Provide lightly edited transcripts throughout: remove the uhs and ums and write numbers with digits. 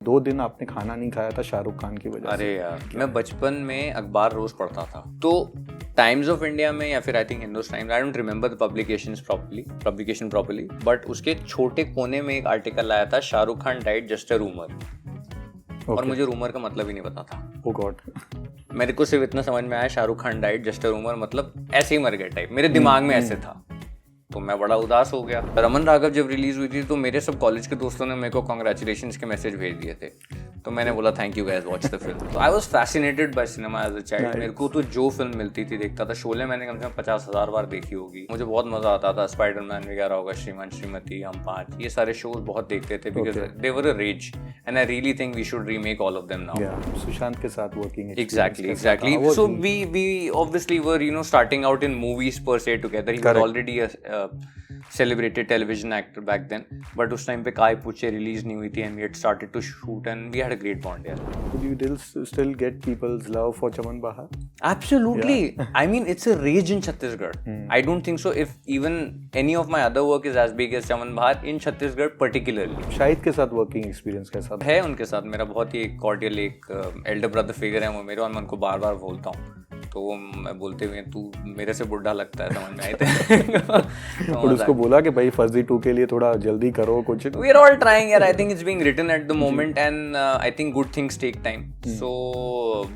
2 दिन आपने खाना नहीं खाया था शाहरुख खान की वजह से। अरे यार, मैं बचपन में अखबार रोज पढ़ता था, तो टाइम्स ऑफ इंडिया में या फिर I think Hindustan times, I don't remember the publication properly, but उसके छोटे कोने में एक आर्टिकल आया था, Shahrukh Khan died just a rumour. और मुझे रूमर का मतलब ही नहीं पता था। ओह गॉड। मेरे को सिर्फ इतना समझ में आया, Shahrukh Khan died just a rumour, मतलब ऐसे ही मर गया टाइप, मेरे दिमाग में ऐसे था। तो मैं बड़ा उदास हो गया। रमन राघव जब रिलीज हुई थी तो मेरे सब कॉलेज के दोस्तों ने मेरे को कांग्रेचुलेशंस के मैसेज भेज दिए थे, तो मैंने बोला thank you guys, watch the film. तो I was fascinated by cinema as a child. मेरे को तो जो फिल्म मिलती थी देखता था। शोले मैंने कम से कम 50,000 बार देखी होगी। मुझे बहुत मजा आता था। स्पाइडरमैन वगैरह होगा, श्रीमान श्रीमती, हम 5, ये सारे शोज बहुत देखते थे because they were a rage and I really think we should remake all of them now. Sushant के साथ working Exactly. So we obviously were, starting out in movies per se together. He was already a celebrated television actor back then, but उस time पे काय पूछे release नहीं हुई थी and we had started to shoot and we had a great bond. Yeah. Could you still get people's love for Chaman Bahar? Absolutely. I mean, it's a rage in Chhattisgarh. I don't think so if even any of my other work is as big as Chaman Bahar in Chhattisgarh particularly. Shahid के साथ working experience कैसा था? है उनके साथ मेरा बहुत ही cordial एक एल्डर ब्रदर फिगर है वो मेरे, और मैं उनको बार बार बोलता हूँ, तो मैं बोलते हुए तू मेरे से बुढ़ा लगता है, समझ में आए थे। और उसको बोला कि भाई फर्जी 2 के लिए थोड़ा जल्दी करो कुछ। We are all trying यार, I think it's being written at the moment and I think good things take time. So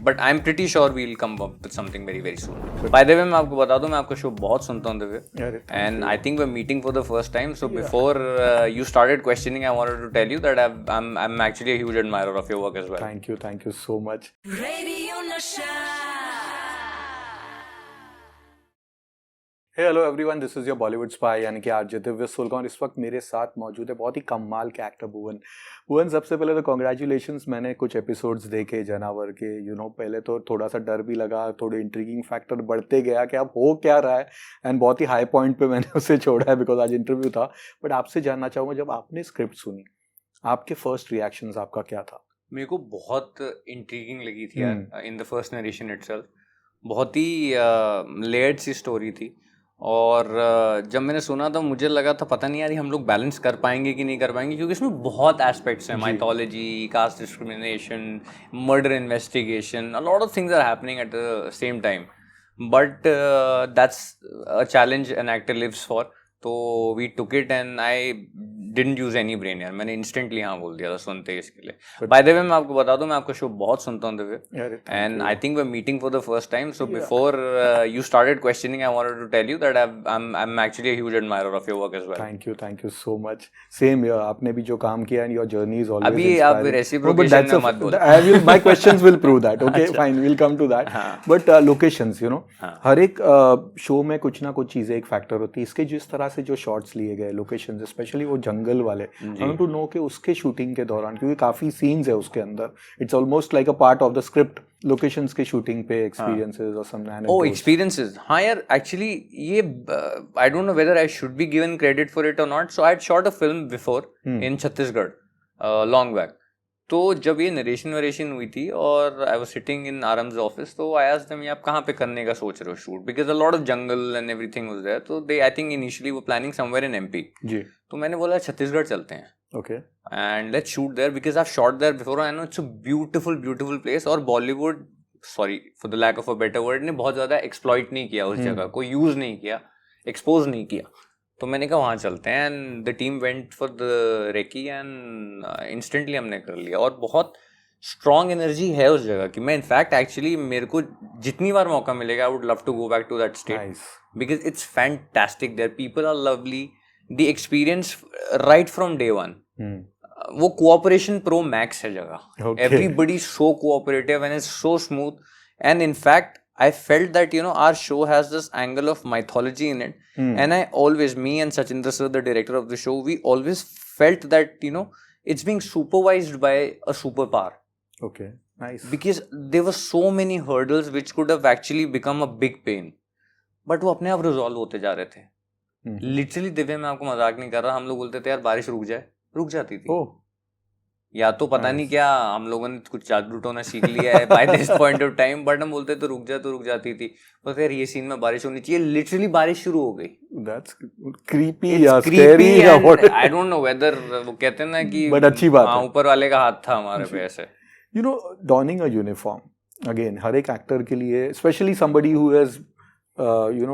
but I'm pretty sure we'll come up with something very very soon. By the way मैं आपको बता दूं, मैं आपका show बहुत सुनता हूँ Divya, and I think we're meeting for the first time. So before you started questioning, I wanted to tell you that I'm actually a huge admirer of your work as well. Thank you so much. Radio Nasha. Hey hello everyone, this is your Bollywood spy यानी कि RJ Divya सुलगान। इस वक्त मेरे साथ मौजूद है बहुत ही कमाल के एक्टर भुवन। सबसे पहले तो कॉन्ग्रेचुलेशंस। मैंने कुछ एपिसोड्स देखे जनावर के, पहले तो थोड़ा सा डर भी लगा, थोड़े इंट्रीगिंग फैक्टर बढ़ते गया कि अब हो क्या रहा है, एंड बहुत ही हाई पॉइंट पे मैंने उसे छोड़ा है बिकॉज आज इंटरव्यू था। बट आपसे जानना चाहूँगा, जब आपने स्क्रिप्ट सुनी, आपके फर्स्ट रिएक्शंस आपका क्या था? मेरे को बहुत इंट्रीगिंग लगी थी यार in the first narration itself. बहुत ही लेयर्ड सी स्टोरी थी, और जब मैंने सुना तो मुझे लगा था पता नहीं यार हम लोग बैलेंस कर पाएंगे कि नहीं कर पाएंगे, क्योंकि इसमें बहुत एस्पेक्ट्स हैं, mythology, caste discrimination, murder investigation, a lot of things are happening at the same time, but that's a challenge an actor lives for. तो we took it and I didn't use any brain यार, मैंने instantly हाँ बोल दिया था सुनते ही इसके लिए। बाय द वे मैं आपको बता दूं, मैं आपका शो बहुत सुनता हूँ Divya, and I think we are meeting for the first time. So before you started questioning, I wanted to tell you that I am actually a huge admirer of your work as well. Thank you so much. Same here, आपने भी जो काम किया and your journey is always अभी आप reciprocation में मत बोलो। My questions will prove that. Okay fine, we will come to that. But locations, हर एक शो में कुछ ना कुछ चीजें एक फैक्टर होती है। इसके जिस तरह से जो शॉट्स लिए गए, लोकेशंस स्पेशली वो जंगल वाले, आई वांट टू नो कि उसके शूटिंग के दौरान, क्योंकि काफी सीन्स है उसके अंदर, it's almost like a part of the script, locations के शूटिंग पे एक्सपीरियंसेस और सम एक्सपीरियंसेस। हाँ यार, एक्चुअली ये I don't know whether I should be given credit for it और not. So I had shot a film before in Chhattisgarh long back. तो जब ये नरेशन हुई थी और I was sitting in RM's office, तो आई आस्क्ड देम, ये आप कहाँ पे करने का सोच रहे हो shoot, because a lot of jungle and everything was there. तो दे आई थिंक इनिशियली वो प्लानिंग समवेयर इन एमपी जी। तो मैंने बोला छत्तीसगढ़ चलते हैं, okay, and let's shoot there because I have shot there before. I know it's a beautiful place, और Bollywood, sorry for the lack of a better word, ने बहुत ज्यादा एक्सप्लॉइट नहीं किया उस जगह को, यूज नहीं किया, एक्सपोज नहीं किया। तो मैंने कहा वहाँ चलते हैं, and the team went for the recce and instantly हमने कर लिया। और बहुत स्ट्रॉन्ग एनर्जी है उस जगह की। मैं इनफैक्ट एक्चुअली मेरे को जितनी बार मौका मिलेगा I would love to go back to that state because it's fantastic there, people are lovely, the experience right from day one. वो कोऑपरेशन प्रो मैक्स है जगह, everybody so cooperative and is so smooth, and in fact I felt that our show has this angle of mythology in it, and I always, me and Sachindra sir, the director of the show, we always felt that it's being supervised by a superpower. Okay, nice. Because there were so many hurdles which could have actually become a big pain, but वो अपने आप resolve होते जा रहे थे। Literally Divya, मैं आपको मजाक नहीं कर रहा, हम लोग बोलते थे यार बारिश रुक जाए, रुक जाती थी। या तो पता नहीं क्या हम लोगों ने कुछ जादू टोना सीख लिया है by this point of time, but हम बोलते तो रुक जाती थी। बस यार ये सीन में बारिश होनी चाहिए, लिटरली बारिश शुरू हो गई। That's creepy या scary या what? I don't know weather, वो कहते हैं ना कि But अच्छी बात है। ऊपर वाले का हाथ था हमारे पे ऐसे। You know, donning a uniform, again, हर एक एक्टर के लिए, especially somebody who has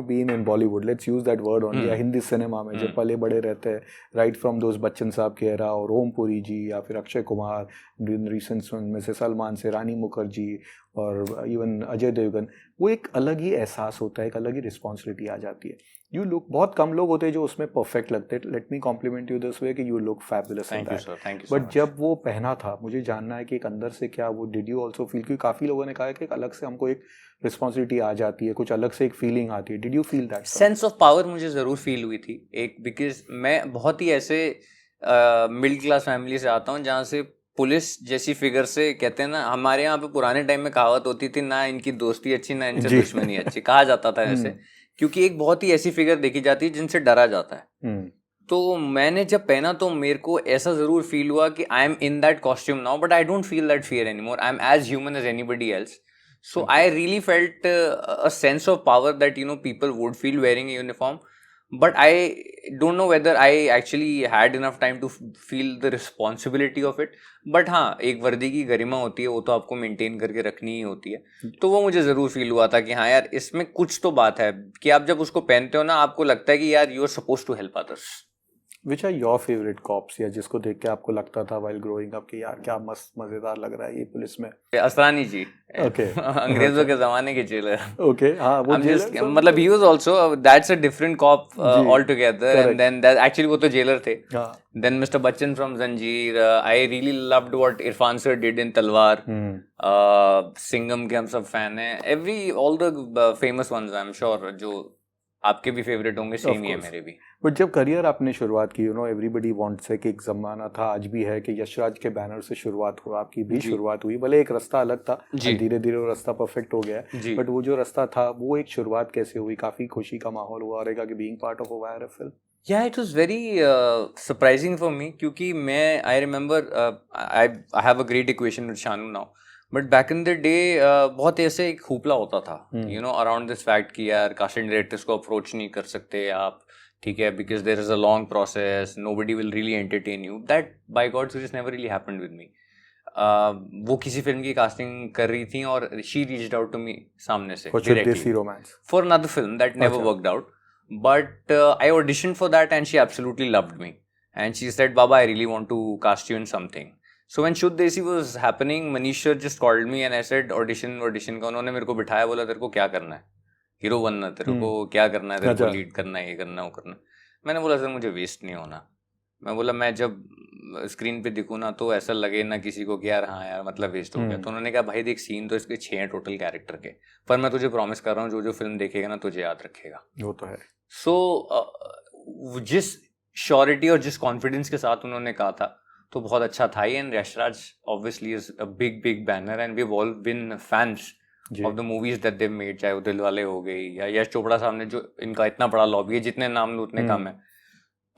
been in Bollywood, let's use that word only, या हिंदी सिनेमा में जो पले बड़े रहते हैं, right from those बच्चन साहब के era, और ओम पुरी जी या फिर अक्षय कुमार, रिसेंट में से सलमान से रानी मुखर्जी और इवन अजय देवगन, वो एक अलग ही एहसास होता है, एक अलग ही रिस्पॉन्सिबिलिटी आ जाती है। यू लुक, बहुत कम लोग होते हैं जो उसमें परफेक्ट लगते हैं। Let me compliment you this way कि you look fabulous in that. But जब वो पहना था, मुझे जानना है कि एक अंदर से क्या वो, डिड यू ऑल्सो फील, क्योंकि काफ़ी लोगों ने कहा है कि एक अलग से हमको एक रिस्पॉन्सिबिलिटी आ जाती है, कुछ अलग से एक फीलिंग आती है। Did you feel that sense of power? मुझे ज़रूर फील हुई थी एक, बिकॉज मैं बहुत ही ऐसे मिडिल क्लास फैमिली से आता हूँ जहाँ से पुलिस जैसी फिगर से, कहते हैं ना हमारे यहाँ पे पुराने टाइम में कहावत होती थी, ना इनकी दोस्ती अच्छी ना इनसे दुश्मनी अच्छी, कहा जाता था ऐसे, क्योंकि एक बहुत ही ऐसी फिगर देखी जाती है जिनसे डरा जाता है। तो मैंने जब पहना तो मेरे को ऐसा जरूर फील हुआ कि I am in that costume now, but I don't feel that fear anymore, I am as human as anybody else. So I really felt a sense of power that, you know, people would feel wearing a uniform, but I don't know whether I actually had enough time to feel the responsibility of it. But हाँ, एक वर्दी की गरिमा होती है, वो तो आपको maintain करके रखनी ही होती है। तो वो मुझे ज़रूर फील हुआ था कि हाँ यार, इसमें कुछ तो बात है कि आप जब उसको पहनते हो ना, आपको लगता है कि यार you are suppose to help others. Which are your favorite cops, या जिसको देख के आपको लगता था while growing up कि यार क्या मस्त मजेदार लग रहा है ये पुलिस में? असरानी जी, okay. अंग्रेजों के जमाने के जेलर। okay, हाँ वो जेलर, मतलब he was also that's a different cop altogether, and then that actually वो तो जेलर थे। then Mr. Bachchan from Zanjeer, I really loved what Irfan sir did in Talwar। Singham के हम सब फैन हैं, all the famous ones I'm sure, जो आपके भी फेवरेट होंगे, सेम ही है मेरे भी। बट जब करियर आपने शुरुआत की, यू नो एवरीबडी वांट्स से कि एक ज़माना था, आज भी है, कि यशराज के बैनर से शुरुआत हुआ, आपकी भी शुरुआत हुई, भले एक रास्ता अलग था, धीरे धीरे वो रास्ता परफेक्ट हो गया, बट वो जो रास्ता था, वो एक शुरुआत कैसे हुई? काफ़ी खुशी का माहौल हुआ रहेगा कि being part of a wire film. Yeah, it was very surprising for me, क्योंकि मैं I remember I have a great equation with Shanu now, but back in the day बहुत ऐसे एक हुपला होता था, you know, around this fact कि यार casting directors को अप्रोच नहीं कर सकते आप, ठीक है, because there is a long process, nobody will really entertain you. That by God's grace never really happened with me. वो किसी फिल्म की कास्टिंग कर रही थी और she reached out to me सामने से directly for another film that never worked out, but I auditioned for that and she absolutely loved me and she said, बाबा I really want to cast you in something. So when Shuddh Desi was happening, Manish sir just called me and I said audition का। उन्होंने मेरे को बिठाया, बोला तेरे को क्या करना है, हीरो बनना, तेरे को क्या करना है, तेरे को लीड करना है, ये करना है, वो करना है। मैंने बोला सर मुझे वेस्ट नहीं होना। मैं बोला मैं जब स्क्रीन पे दिखूँ ना तो ऐसा लगे ना किसी को कि यार हाँ यार मतलब वेस्ट हो गया। तो उन्होंने कहा भाई देख, सीन तो इसके 6 हैं टोटल कैरेक्टर के, पर मैं तुझे प्रॉमिस कर रहा हूँ जो फिल्म देखेगा ना तुझे याद रखेगा। वो तो है। सो जिस श्योरिटी और जिस कॉन्फिडेंस के साथ उन्होंने कहा था तो बहुत अच्छा था ही। And Yashraj obviously is a big banner and we have all been fans of the movies that they made, चाहे वो दिलवाले हो गई या यश चोपड़ा साहब ने, जो इनका इतना बड़ा लॉबी है, जितने नाम लो उतने कम है,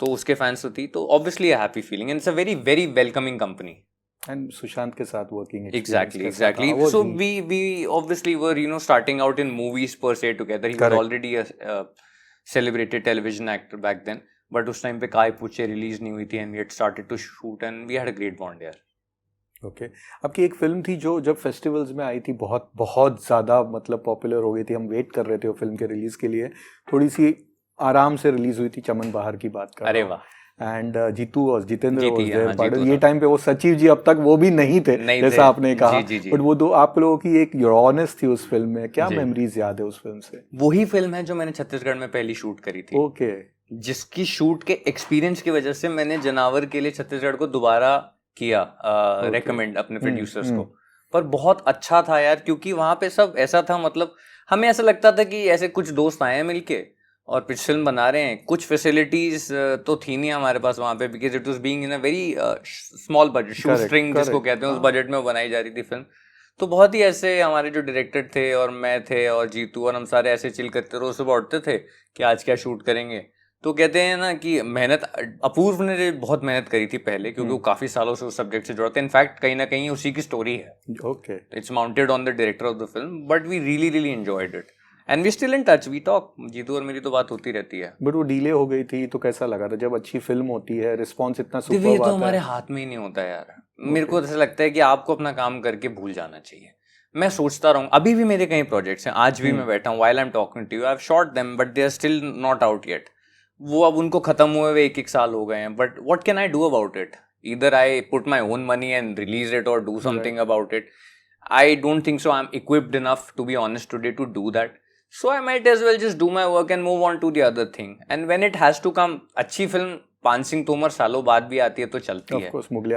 तो उसके फैंस तो थी, तो obviously a happy feeling and it's a very very welcoming company. And Sushant के साथ working exactly so we obviously were, you know, starting out in movies per se together. He was already a celebrated television actor back then, but उस time पे काय पूछे release नहीं हुई थी and we had started to shoot and we had a great bond यार। Okay आपकी एक फिल्म थी जो जब फेस्टिवल्स में आई थी बहुत बहुत ज़्यादा मतलब पॉपुलर हो गई थी, हम वेट कर रहे थे वो फिल्म के रिलीज़ के लिए, थोड़ी सी आराम से रिलीज़ हुई थी, चमन बाहर की बात कर। अरे वाह। एंड जितेंद्र ये टाइम पे वो सचिव जी अब तक वो भी नहीं थे जैसा आपने कहा, बट वो दो आप लोगों की एक रॉनेस थी उस फिल्म में। क्या मेमोरीज याद है उस फिल्म से? वही फिल्म है जो मैंने छत्तीसगढ़ में पहली शूट करी थी। ओके जिसकी शूट के एक्सपीरियंस की वजह से मैंने जनावर के लिए छत्तीसगढ़ को दोबारा किया रेकमेंड अपने प्रोड्यूसर्स को। पर बहुत अच्छा था यार, क्योंकि वहां पे सब ऐसा था, मतलब हमें ऐसा लगता था कि ऐसे कुछ दोस्त आए हैं मिलके और पिक्चर फिल्म बना रहे हैं। कुछ फैसिलिटीज तो थी नहीं हमारे पास वहाँ पे, because it was being in a very small budget, shoe string जिसको कहते हैं, उस बजट में बनाई जा रही थी फिल्म। तो बहुत ही ऐसे हमारे जो डायरेक्टर थे और मैं थे और जीतू और हम सारे ऐसे चिल करते रोज सुबह उठते थे कि आज क्या शूट करेंगे, तो कहते हैं ना कि मेहनत, अपूर्व ने बहुत मेहनत करी थी पहले, क्योंकि वो काफी सालों से उस सब्जेक्ट से जुड़ा था। इनफैक्ट कहीं ना कहीं उसी की स्टोरी है। Okay, it's mounted on the director of the film, but we really really enjoyed it and we still in touch, we talk. Jitu और मेरी तो बात होती रहती है। बट वो डिले हो गई थी तो कैसा लगा था? जब अच्छी फिल्म होती है, रिस्पॉन्स इतना ये सुपर तो आता हमारे है। हाथ में ही नहीं होता यार। मेरे को ऐसा लगता है कि आपको अपना काम करके भूल जाना चाहिए। मैं सोचता रहूं, अभी भी मेरे कई प्रोजेक्ट्स हैं, आज भी मैं बैठा हूं, while I am talking to you, I have shot them but they are still not out yet. वो अब उनको खत्म हुए हुए 1-1 साल हो गए हैं, but what can I do about it? Either I put my own money and release it और do something about it. I don't think so I'm equipped enough, to be honest, today to do that. So I might as well just do my work and move on to the other thing. And when it has to come, अच्छी film पान सिंह तोमर सालों बाद भी आती है तो चलती है। ऑफ कोर्स मुगले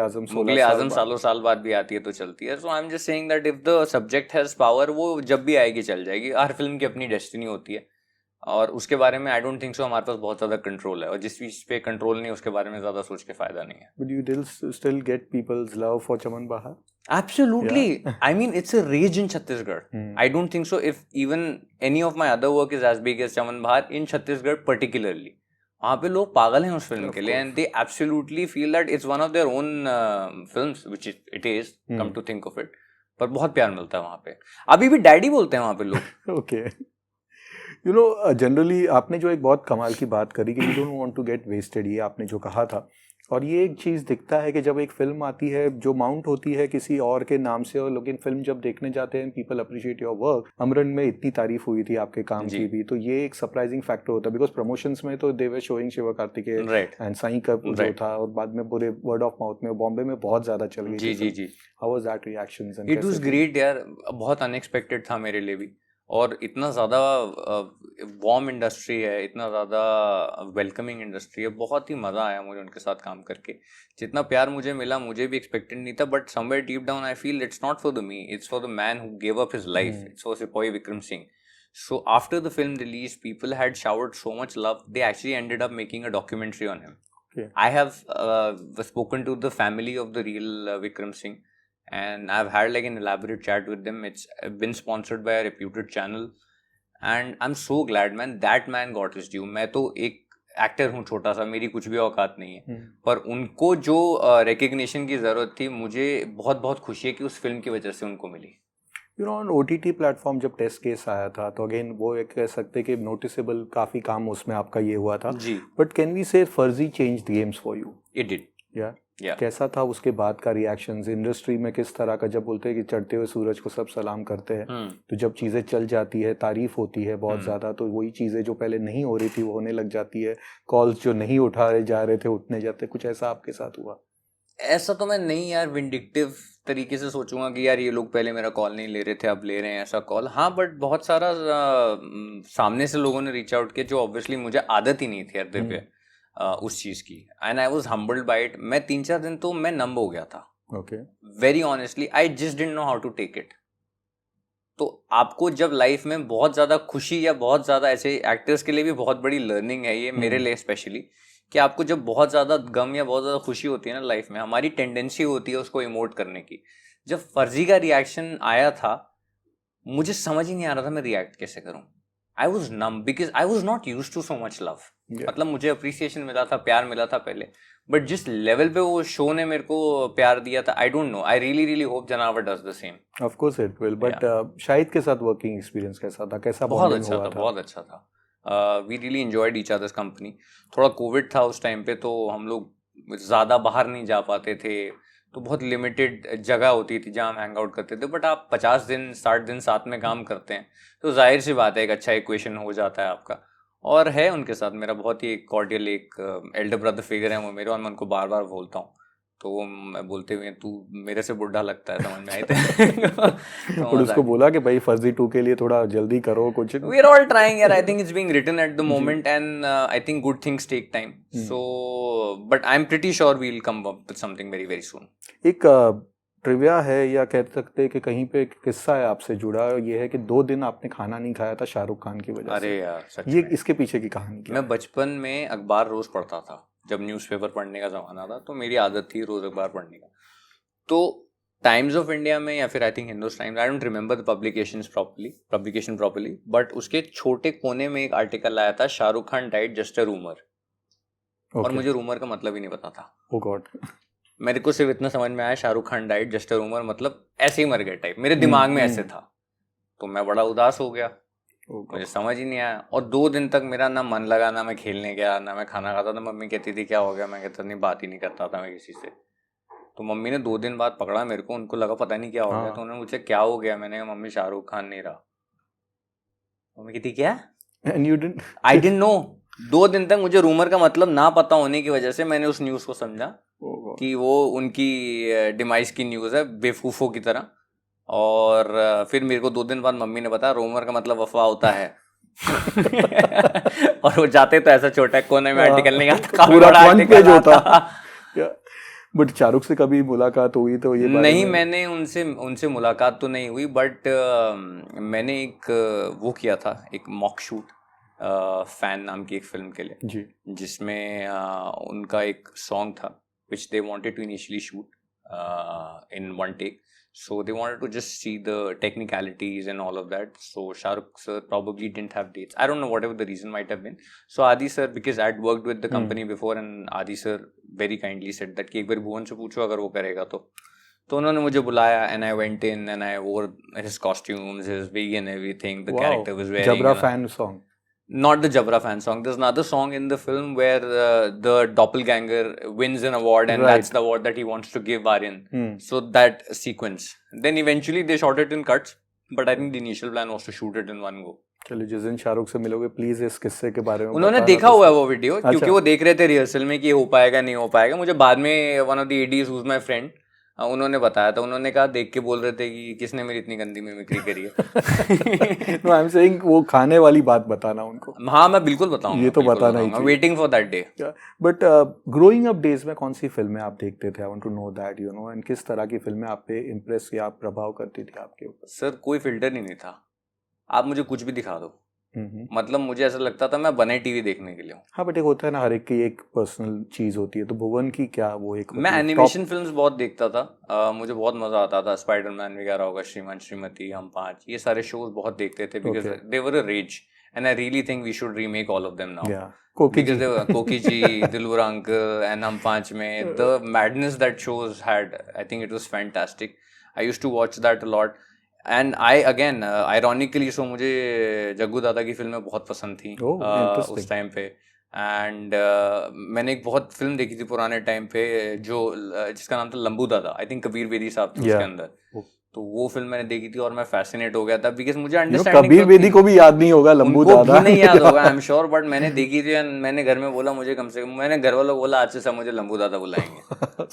आजम सालों साल बाद भी आती है तो चलती है। So I'm just saying that if the subject has power, वो जब भी आएगी चल जाएगी। हर फिल्म की अपनी डेस्टिनी होती है और उसके बारे में आई डोंट थिंक सो हमारे पास बहुत ज्यादा कंट्रोल है, और जिस चीज पे कंट्रोल नहीं उसके बारे में ज्यादा सोच के फायदा नहीं है। But you still get people's love for Chaman Bahar? Absolutely. I mean, it's a rage in Chhattisgarh. I don't think so if even any of my other work is as big as Chaman Bahar in Chhattisgarh particularly. वहाँ पे लोग पागल हैं उस film के लिए, and they absolutely feel that it's one of their own films, which it is, come to think of it. पर बहुत प्यार मिलता है वहाँ पे। अभी भी डैडी बोलते हैं वहाँ पे लोग। Okay. यू नो जनरली आपने जो एक बहुत कमाल की बात करी कि you don't want to get wasted, ये आपने जो कहा था, और ये एक चीज़ दिखता है कि जब एक फिल्म आती है जो माउंट होती है किसी और के नाम से, और लेकिन फिल्म जब देखने जाते हैं people appreciate your work. Amaran में इतनी तारीफ हुई थी आपके काम की भी, तो ये एक सरप्राइजिंग फैक्टर होता है बिकॉज प्रमोशंस में तो they were showing Shiva Karthikeya and Sai का जो था, और बाद में पूरे वर्ड ऑफ माउथ में बॉम्बे में बहुत ज्यादा चल गई। जी। How was that reactions? It was great यार, बहुत अनएक्सपेक्टेड था मेरे लिए भी, और इतना ज़्यादा वार्म इंडस्ट्री है, इतना ज़्यादा वेलकमिंग इंडस्ट्री है, बहुत ही मज़ा आया मुझे उनके साथ काम करके। जितना प्यार मुझे मिला मुझे भी एक्सपेक्टेड नहीं था, but somewhere deep down I feel it's not for the me, it's for the man who gave up his life, it's for सिपाही Vikram Singh. So after the film release, people had showered so much love, they actually ended up making a documentary on him. Okay. I have spoken to the family of the real Vikram Singh, and I've had like an elaborate chat with them. It's been sponsored by a reputed channel, and I'm so glad, man, that man got his due. मैं तो एक actor हूँ छोटा सा, मेरी कुछ भी औकात नहीं है, पर उनको जो रिकग्निशन की ज़रूरत थी, मुझे बहुत बहुत खुशी है कि उस फिल्म की वजह से उनको मिली। You know on OTT platform जब टेस्ट केस आया था तो अगेन वो एक कह सकते कि नोटिसेबल काफ़ी काम उसमें आपका ये हुआ था जी। बट कैन वी से फर्जी change the games for you? It did. या कैसा था उसके बाद का रिएक्शंस इंडस्ट्री में? किस तरह का, जब बोलते हैं कि चढ़ते हुए सूरज को सब सलाम करते हैं, तो जब चीज़ें चल जाती है, तारीफ होती है बहुत ज़्यादा, तो वही चीज़ें जो पहले नहीं हो रही थी वो होने लग जाती है, कॉल्स जो नहीं उठाए जा रहे थे उठने जाते, कुछ ऐसा आपके साथ हुआ? ऐसा तो मैं नहीं यार विंडिक्टिव तरीके से सोचूंगा कि यार ये लोग पहले मेरा कॉल नहीं ले रहे थे अब ले रहे हैं, ऐसा कॉल। हाँ, बट बहुत सारा सामने से लोगों ने रीच आउट किया, जो ऑब्वियसली मुझे आदत ही नहीं थी यार पे उस चीज़ की, and I was humbled by it. मैं 3-4 दिन तो मैं नंब हो गया था। Okay, very honestly I just didn't know how to take it. तो आपको जब लाइफ में बहुत ज़्यादा खुशी, या बहुत ज़्यादा, ऐसे एक्टर्स के लिए भी बहुत बड़ी लर्निंग है ये, मेरे लिए स्पेशली, कि आपको जब बहुत ज़्यादा गम या बहुत ज़्यादा खुशी होती है ना लाइफ में, हमारी टेंडेंसी होती है उसको इमोट करने की। जब फर्जी का रिएक्शन आया था, मुझे समझ ही नहीं आ रहा था मैं रिएक्ट कैसे करूं। I was numb because I was not use to so much love. मतलब मुझे अप्रिसिएशन मिला था, प्यार मिला था पहले, बट जिस लेवल पे वो शो ने मेरे को प्यार दिया था, I don't know, I really really hope Janwar does the same. Of course it will, but Shahid के साथ वर्किंग एक्सपीरियंस कैसा था? कैसा बहुत अच्छा था, बहुत अच्छा था। We really enjoyed each others company. थोड़ा कोविड था उस टाइम पे, तो हम लोग ज़्यादा बाहर नहीं जा पाते थे, तो बहुत लिमिटेड जगह होती थी जहाँ हम हैंग आउट करते थे। बट आप 50 दिन 60 दिन साथ में काम करते हैं तो जाहिर सी बात है एक अच्छा इक्वेशन हो जाता है आपका। और है उनके साथ मेरा बहुत ही कॉर्डियल एक एल्डर ब्रदर फिगर है वो मेरे, और मैं उनको बार बार बोलता हूँ, तो वो मैं बोलते हुए तू मेरे से बुढ़ा लगता है, समझ में आए थे। तो उसको बोला कि भाई फर्जी 2 के लिए थोड़ा जल्दी करो कुछ। We are all trying यार, I think it's being written at the moment and I think good things take time. So but I'm pretty sure we'll come up with something very very soon. एक trivia है या कह सकते हैं कि कहीं पे एक किस्सा है आपसे जुड़ा, ये है कि 2 दिन आपने खाना नहीं खाया था शाहरुख खान की वजह से। अरे यार सच ये में। इसके पीछे की कहानी क्या? मैं बचपन में अखबार रोज पढ़ता था, जब न्यूज़पेपर पढ़ने का ज़माना था तो मेरी आदत थी रोज अखबार पढ़ने का। तो टाइम्स ऑफ इंडिया में, या फिर I think Hindustan times, I don't remember the publication properly, but उसके छोटे कोने में एक आर्टिकल आया था, Shahrukh Khan died just a rumour. और मुझे रूमर का मतलब ही नहीं पता था। ओह गॉड। मेरे को सिर्फ इतना समझ में आया Shahrukh Khan died just a rumour, मतलब ऐसे ही मर गए टाइप, मेरे दिमाग में ऐसे था। तो मैं बड़ा उदास हो गया, मुझे समझ ही नहीं आया। और 2 दिन तक मेरा ना मन लगा, ना मैं खेलने गया, ना मैं खाना खाता था। मम्मी कहती थी क्या हो गया, मैं कहता नहीं, बात ही नहीं करता था मैं किसी से। तो मम्मी ने 2 दिन बाद पकड़ा मेरे को, उनको लगा पता नहीं क्या हो गया। तो उन्होंने मुझे क्या हो गया, मैंने कहा मम्मी शाहरुख खान नहीं रहा। मम्मी कहती क्या, and you didn't, I didn't know. 2 दिन तक मुझे रूमर का मतलब ना पता होने की वजह से मैंने उस न्यूज़ को समझा कि वो उनकी डिमाइस की न्यूज़ है, बेवकूफ़ों की तरह। और फिर मेरे को 2 दिन बाद मम्मी ने बताया रूमर का मतलब अफवाह होता है। और वो जाते तो ऐसा छोटा कोने में आर्टिकल नहीं आता, काफी बड़ा आर्टिकल आता। बट शाहरुख से कभी मुलाकात हुई तो ये नहीं, मैंने उनसे मुलाकात तो नहीं हुई, बट मैंने एक वो किया था, एक मॉक शूट फैन नाम की एक फिल्म के लिए जी, जिसमें उनका एक सॉन्ग था which they wanted to initially shoot in one take. So they wanted to just see the technicalities and all of that. So Shahrukh sir probably didn't have dates. I don't know, whatever the reason might have been. So Adi sir, because I had worked with the company before, and Adi sir very kindly said that कि एक बार भुवन से पूछो अगर वो करेगा तो उन्होंने मुझे बुलाया, and I went in and I wore his costumes, his wig and everything. The character was wearing Jabra fan song. Not the Jabra fan song. There's another song in the film where the doppelganger wins an award, and that's the award that he wants to give Aryan. So that sequence. Then eventually they shot it in cuts, but I think the initial plan was to shoot it in one go. चलिए, जिस दिन शाहरुख से मिलोगे please इस किस्से के बारे में उन्होंने देखा हुआ है वो वीडियो, क्योंकि वो देख रहे थे रिहर्सल में कि हो पाएगा नहीं हो पाएगा। मुझे बाद में one of the ADs who is my friend, उन्होंने बताया था। उन्होंने कहा, देख के बोल रहे थे कि किसने मेरी इतनी गंदी मिमिक्री करी है। नो, आई एम सेइंग वो खाने वाली बात बताना उनको। हाँ, मैं बिल्कुल बताऊंगा, ये तो बताना ही चाहिए। Waiting for that day. But growing up days में कौन सी फिल्में आप देखते थे? I want to know that, you know, and किस तरह की फिल्में आप पे इम्प्रेस या प्रभाव करती थी आपके ऊपर? सर, कोई फिल्टर ही नहीं था, आप मुझे कुछ भी दिखा दो। मतलब मुझे ऐसा लगता था मैं बने टीवी देखने के लिए हूँ। हाँ, बट एक होता है ना, हर एक की एक पर्सनल चीज होती है। तो भुवन की क्या वो एक, मैं एनिमेशन फिल्म्स बहुत देखता था, मुझे बहुत मजा आता था। स्पाइडरमैन वगैरह होगा, श्रीमान श्रीमती, हम 5, ये सारे शोज बहुत देखते थे because they were a rage, and I really think we should remake all of them now. Koki ji, दिलबुरा अंकल एंड हम 5 में the madness that shows had, I think it was fantastic. I used to watch that a lot. And I again ironically so मुझे जग्गू दादा की फिल्में बहुत पसंद थी उस टाइम पे। एंड मैंने एक बहुत फिल्म देखी थी पुराने टाइम पे जो जिसका नाम था लंबू दादा। आई थिंक कबीर बेदी साहब थे उसके अंदर। तो वो फिल्म मैंने देखी थी और मैं फैसिनेट हो गया था बिकॉज मुझे अंडरस्टैंडिंग, कबीर बेदी को भी याद नहीं होगा, लंबू दादा भी नहीं याद होगा आई एम श्योर, बट मैंने देखी थी। मैंने घर में बोला, मुझे कम से कम, मैंने घर वालों को बोला आज से सब मुझे लंबू दादा बुलाएंगे।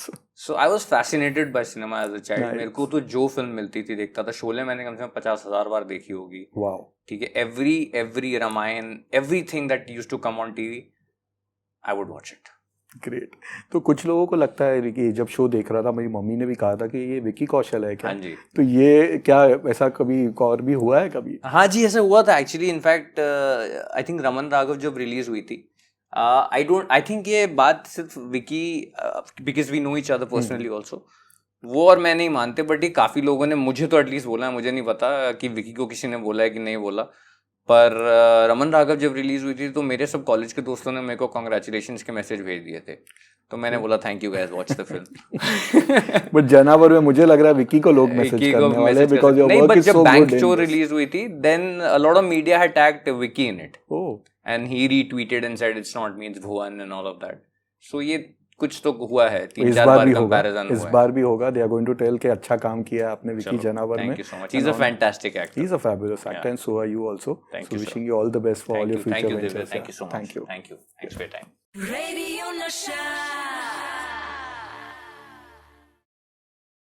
So I was fascinated by cinema as a child. मेरे को तो जो फिल्म मिलती थी देखता था। शोले मैंने कम से कम 50,000 बार देखी होगी। ठीक है, every Ramayan, everything that used to come on TV, I would watch it. Great. तो कुछ लोगों को लगता है कि जब शो देख रहा था, मेरी मम्मी ने भी कहा था कि ये विकी कौशल है क्या? हाँ जी। तो ये क्या ऐसा कभी और भी हुआ है कभी? हाँ जी, ऐसा हुआ था actually. In fact I think Raman Raghav जब रिलीज हुई थी, आई थिंक ये बात सिर्फ Vicky, because we know each other personally also, वो और मैं नहीं मानते, बट ये काफी लोगों ने मुझे तो एटलीस्ट बोला है, मुझे नहीं पता कि विकी को किसी ने बोला है कि नहीं बोला। पर रमन राघव जब रिलीज हुई थी तो मेरे सब कॉलेज के दोस्तों ने मेरे को कांग्रेचुलेशंस के मैसेज भेज दिए थे। तो मैंने बोला thank you guys, watch the film. But जनावर में मुझे लग रहा है विकी को लोग मैसेज करने वाले, because your work is so good. Bank Chor release हुई थी, then a lot of media had tagged Vicky in it, and he retweeted and said it's not me, it's Bhuvan and all of that. So ये कुछ तो हुआ है, 3-4 बार comparison हुआ है। इस बार भी होगा। They are going to tell कि अच्छा काम किया आपने विकी जनावर में। Thank you so much, he is a fantastic actor, he is a fabulous actor, and so are you also. So wishing you all the best for all your future ventures. Thank you so much, thank you for your time. Radio Nasha.